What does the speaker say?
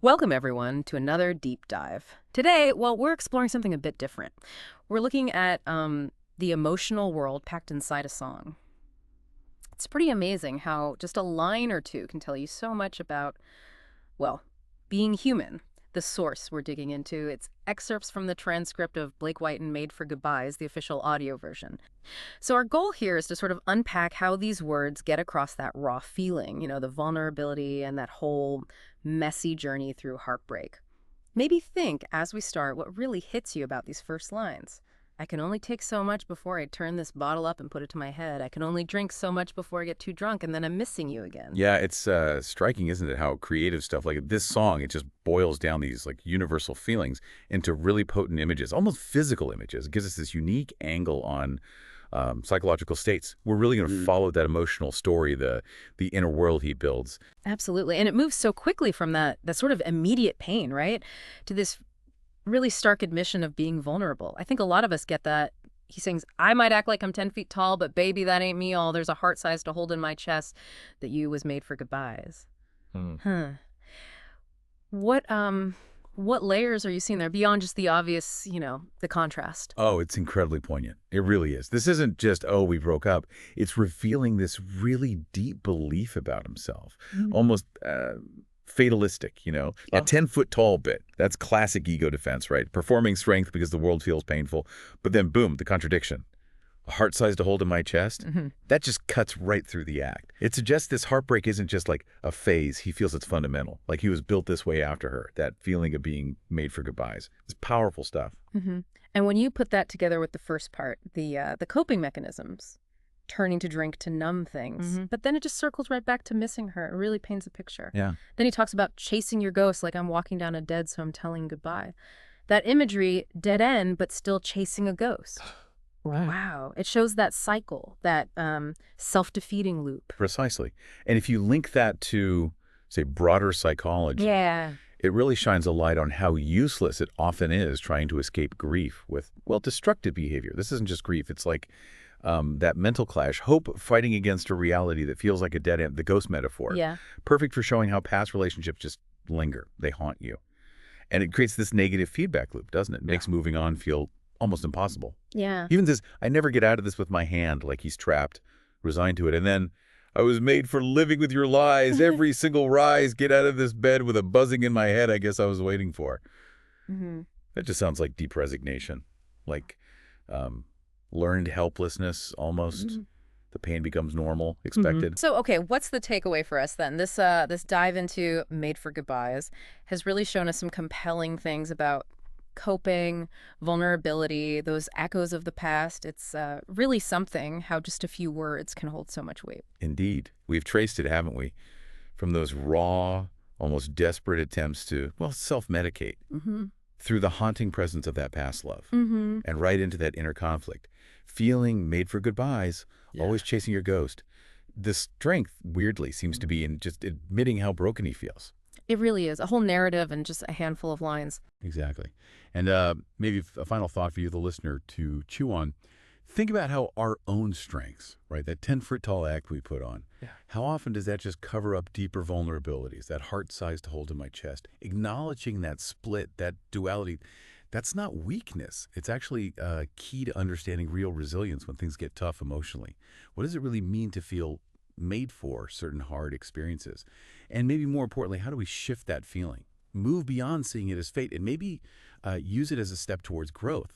Welcome, everyone, to another deep dive. Today, well, we're exploring something a bit different. We're looking at the emotional world packed inside a song. It's pretty amazing how just a line or two can tell you so much about, well, being human. The source we're digging into, it's excerpts from the transcript of Blake Whiten Made for Goodbyes, the official audio version. So our goal here is to sort of unpack how these words get across that raw feeling, the vulnerability and that whole messy journey through heartbreak. Maybe think, as we start, what really hits you about these first lines. I can only take so much before I turn this bottle up and put it to my head. I can only drink so much before I get too drunk, and then I'm missing you again. Yeah, it's striking, isn't it, how creative stuff like this song, it just boils down these like universal feelings into really potent images, almost physical images. It gives us this unique angle on psychological states. We're really going to follow that emotional story, the inner world he builds. Absolutely. And it moves so quickly from that sort of immediate pain, right, to this really stark admission of being vulnerable. I think a lot of us get that. He sings, I might act like I'm 10 feet tall, but baby, that ain't me all. There's a heart size to hold in my chest that you was made for goodbyes. Huh. What layers are you seeing there beyond just the obvious, the contrast? Oh, it's incredibly poignant. It really is. This isn't just, oh, we broke up. It's revealing this really deep belief about himself, almost fatalistic, That 10-foot tall bit, that's classic ego defense, right? Performing strength because the world feels painful. But then, boom, the contradiction. A heart size to hold in my chest, that just cuts right through the act. It suggests this heartbreak isn't just like a phase. He feels it's fundamental, like he was built this way after her, that feeling of being made for goodbyes. It's powerful stuff. And when you put that together with the first part, the coping mechanisms, turning to drink to numb things, but then it just circles right back to missing her. It really paints a picture. Yeah. Then he talks about chasing your ghost, like I'm walking down a dead, so I'm telling goodbye. That imagery, dead end, but still chasing a ghost. Wow. It shows that cycle, that self-defeating loop. Precisely. And if you link that to, say, broader psychology, it really shines a light on how useless it often is trying to escape grief with, well, destructive behavior. This isn't just grief. It's like that mental clash, hope fighting against a reality that feels like a dead end, the ghost metaphor. Yeah. Perfect for showing how past relationships just linger. They haunt you. And it creates this negative feedback loop, doesn't it? Makes moving on feel almost impossible. Yeah. He even says, I never get out of this with my hand, like he's trapped, resigned to it. And then, I was made for living with your lies. Every single rise, get out of this bed with a buzzing in my head I guess I was waiting for. That just sounds like deep resignation, like learned helplessness almost. The pain becomes normal, expected. So, okay, what's the takeaway for us then? This dive into Made for Goodbyes has really shown us some compelling things about coping, vulnerability, those echoes of the past. It's really something how just a few words can hold so much weight. Indeed. We've traced it, haven't we? From those raw, almost desperate attempts to, well, self-medicate through the haunting presence of that past love and right into that inner conflict. Feeling made for goodbyes, always chasing your ghost. The strength, weirdly, seems to be in just admitting how broken he feels. It really is. A whole narrative and just a handful of lines. Exactly. And maybe a final thought for you, the listener, to chew on. Think about how our own strengths, right, that 10-foot tall act we put on, how often does that just cover up deeper vulnerabilities, that heart size to hold in my chest? Acknowledging that split, that duality, that's not weakness. It's actually key to understanding real resilience when things get tough emotionally. What does it really mean to feel made for certain hard experiences? And maybe more importantly, how do we shift that feeling? Move beyond seeing it as fate and maybe use it as a step towards growth.